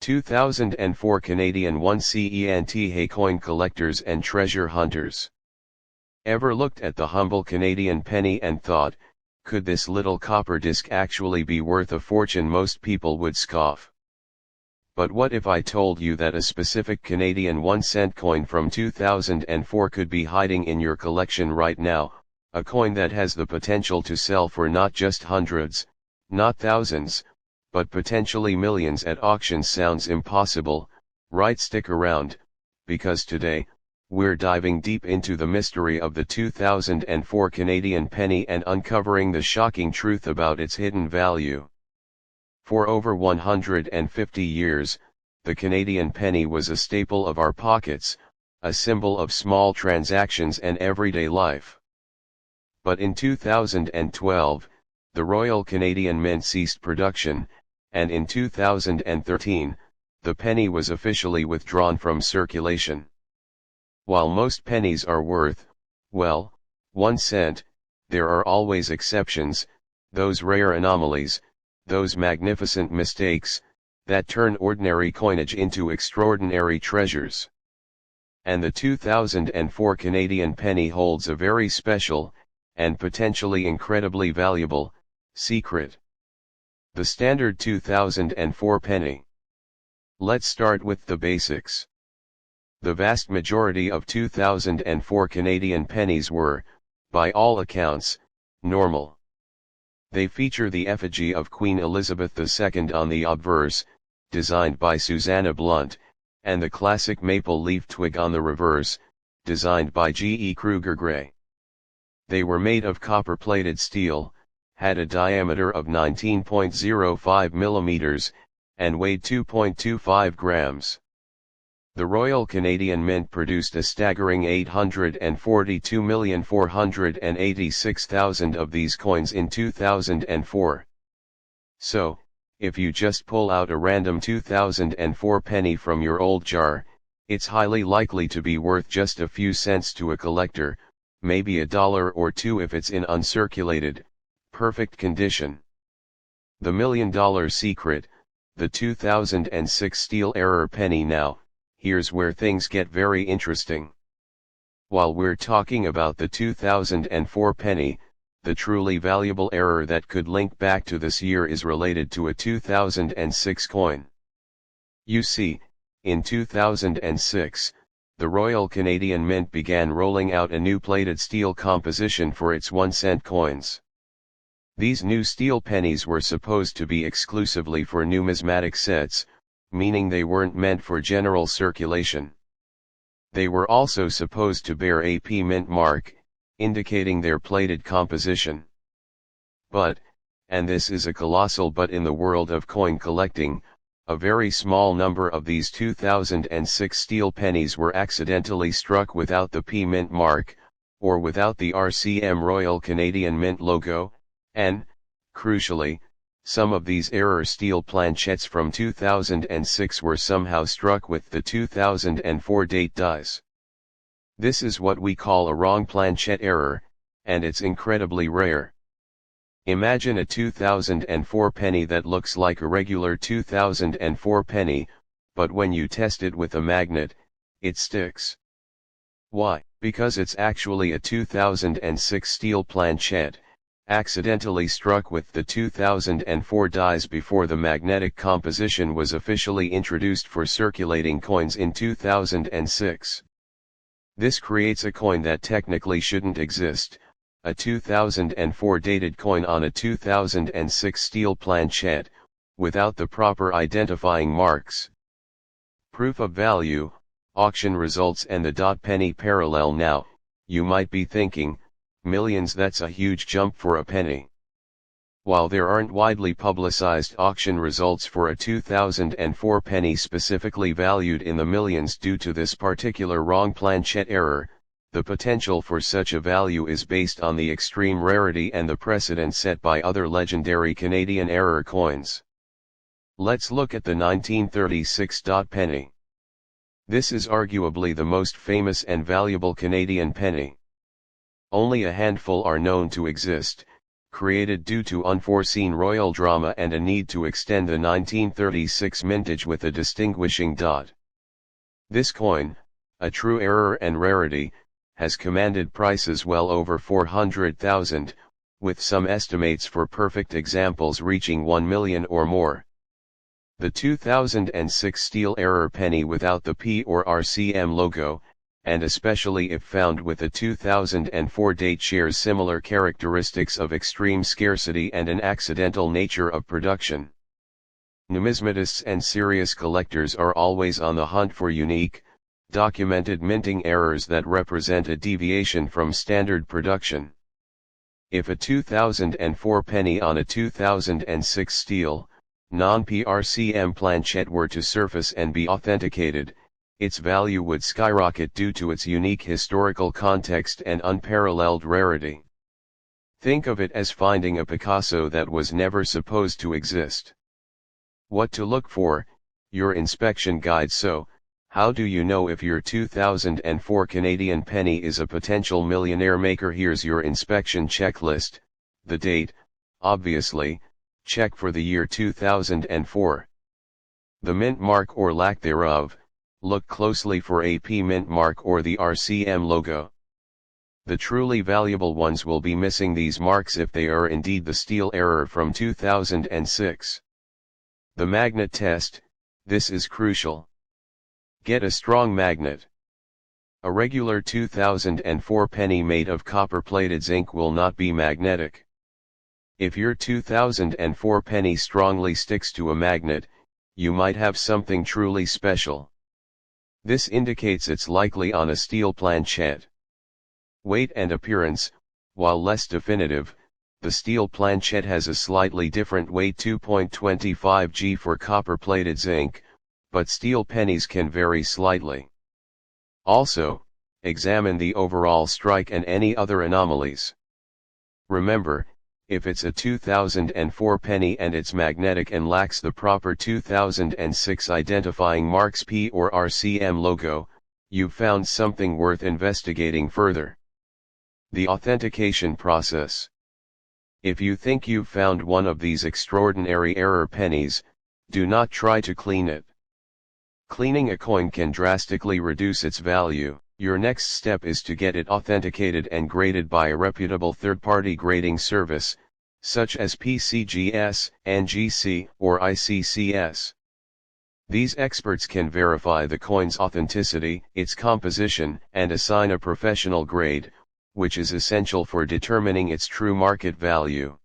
2004 Canadian 1 Cent coin collectors and treasure hunters. Ever looked at the humble Canadian penny and thought, could this little copper disc actually be worth a fortune? Most people would scoff. But what if I told you that a specific Canadian 1 cent coin from 2004 could be hiding in your collection right now, a coin that has the potential to sell for not just hundreds, not thousands, but potentially millions at auctions? Sounds impossible, right? Stick around, because today, we're diving deep into the mystery of the 2004 Canadian penny and uncovering the shocking truth about its hidden value. For over 150 years, the Canadian penny was a staple of our pockets, a symbol of small transactions and everyday life. But in 2012, the Royal Canadian Mint ceased production, and in 2013, the penny was officially withdrawn from circulation. While most pennies are worth, well, 1 cent, there are always exceptions, those rare anomalies, those magnificent mistakes, that turn ordinary coinage into extraordinary treasures. And the 2004 Canadian penny holds a very special, and potentially incredibly valuable, secret. The standard 2004 penny. Let's start with the basics. The vast majority of 2004 Canadian pennies were, by all accounts, normal. They feature the effigy of Queen Elizabeth II on the obverse, designed by Susanna Blunt, and the classic maple leaf twig on the reverse, designed by G.E. Kruger Gray. They were made of copper-plated steel, had a diameter of 19.05 millimeters, and weighed 2.25 grams. The Royal Canadian Mint produced a staggering 842,486,000 of these coins in 2004. So, if you just pull out a random 2004 penny from your old jar, it's highly likely to be worth just a few cents to a collector, maybe $1 or $2 if it's in uncirculated, perfect condition. The $1 million secret, the 2006 steel error penny. Now, here's where things get very interesting. While we're talking about the 2004 penny, the truly valuable error that could link back to this year is related to a 2006 coin. You see, in 2006, the Royal Canadian Mint began rolling out a new plated steel composition for its 1 cent coins. These new steel pennies were supposed to be exclusively for numismatic sets, meaning they weren't meant for general circulation. They were also supposed to bear a P Mint mark, indicating their plated composition. But, and this is a colossal but in the world of coin collecting, a very small number of these 2006 steel pennies were accidentally struck without the P Mint mark, or without the RCM Royal Canadian Mint logo, and, crucially, some of these error steel planchettes from 2006 were somehow struck with the 2004 date dies. This is what we call a wrong planchette error, and it's incredibly rare. Imagine a 2004 penny that looks like a regular 2004 penny, but when you test it with a magnet, it sticks. Why? Because it's actually a 2006 steel planchette, accidentally struck with the 2004 dies before the magnetic composition was officially introduced for circulating coins in 2006. This creates a coin that technically shouldn't exist, a 2004 dated coin on a 2006 steel planchette, without the proper identifying marks. Proof of value, auction results and the dot penny parallel. Now, you might be thinking, millions, that's a huge jump for a penny. While there aren't widely publicized auction results for a 2004 penny specifically valued in the millions due to this particular wrong planchette error, the potential for such a value is based on the extreme rarity and the precedent set by other legendary Canadian error coins. Let's look at the 1936 dot penny. This is arguably the most famous and valuable Canadian penny. Only a handful are known to exist, created due to unforeseen royal drama and a need to extend the 1936 mintage with a distinguishing dot. This coin, a true error and rarity, has commanded prices well over 400,000, with some estimates for perfect examples reaching 1 million or more. The 2006 steel error penny without the P or RCM logo, and especially if found with a 2004 date, shares similar characteristics of extreme scarcity and an accidental nature of production. Numismatists and serious collectors are always on the hunt for unique, documented minting errors that represent a deviation from standard production. If a 2004 penny on a 2006 steel, non-PRCM planchette were to surface and be authenticated, its value would skyrocket due to its unique historical context and unparalleled rarity. Think of it as finding a Picasso that was never supposed to exist. What to look for, your inspection guide. So, how do you know if your 2004 Canadian penny is a potential millionaire maker? Here's your inspection checklist. The date, obviously, check for the year 2004. The mint mark or lack thereof, look closely for a P mint mark or the RCM logo. The truly valuable ones will be missing these marks if they are indeed the steel error from 2006. The magnet test, this is crucial. Get a strong magnet. A regular 2004 penny made of copper-plated zinc will not be magnetic. If your 2004 penny strongly sticks to a magnet, you might have something truly special. This indicates it's likely on a steel planchette. Weight and appearance, while less definitive, the steel planchette has a slightly different weight, 2.25 g for copper-plated zinc, but steel pennies can vary slightly. Also, examine the overall strike and any other anomalies. Remember, if it's a 2004 penny and it's magnetic and lacks the proper 2006 identifying marks P or RCM logo, you've found something worth investigating further. The authentication process. If you think you've found one of these extraordinary error pennies, do not try to clean it. Cleaning a coin can drastically reduce its value. Your next step is to get it authenticated and graded by a reputable third-party grading service, such as PCGS, NGC, or ICCS. These experts can verify the coin's authenticity, its composition, and assign a professional grade, which is essential for determining its true market value.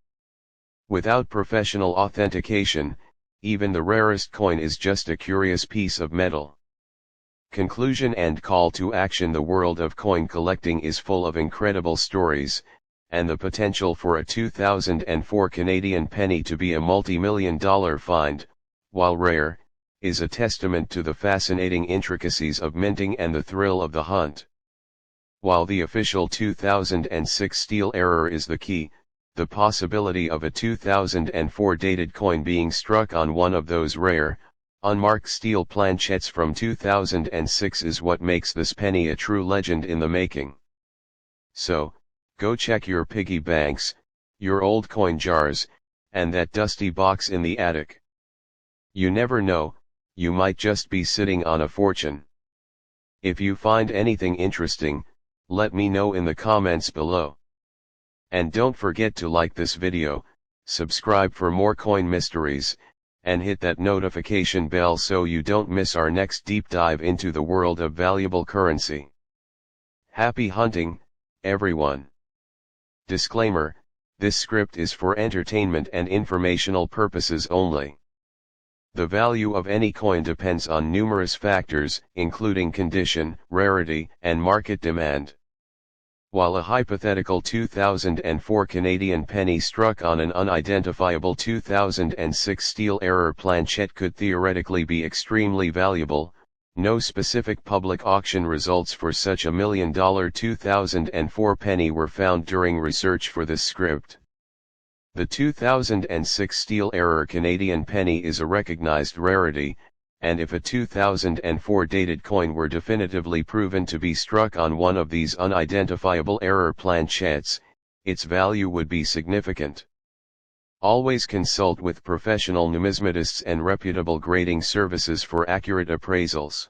Without professional authentication, even the rarest coin is just a curious piece of metal. Conclusion and call to action. The world of coin collecting is full of incredible stories, and the potential for a 2004 Canadian penny to be a multi-million-dollar find, while rare, is a testament to the fascinating intricacies of minting and the thrill of the hunt. While the official 2006 steel error is the key, the possibility of a 2004 dated coin being struck on one of those rare, unmarked steel planchettes from 2006 is what makes this penny a true legend in the making. So, go check your piggy banks, your old coin jars, and that dusty box in the attic. You never know, you might just be sitting on a fortune. If you find anything interesting, let me know in the comments below. And don't forget to like this video, subscribe for more coin mysteries, and hit that notification bell so you don't miss our next deep dive into the world of valuable currency. Happy hunting, everyone. Disclaimer, this script is for entertainment and informational purposes only. The value of any coin depends on numerous factors, including condition, rarity, and market demand. While a hypothetical 2004 Canadian penny struck on an unidentifiable 2006 steel error planchette could theoretically be extremely valuable, no specific public auction results for such a $1 million 2004 penny were found during research for this script. The 2006 steel error Canadian penny is a recognized rarity, and if a 2004 dated coin were definitively proven to be struck on one of these unidentifiable error planchettes, its value would be significant. Always consult with professional numismatists and reputable grading services for accurate appraisals.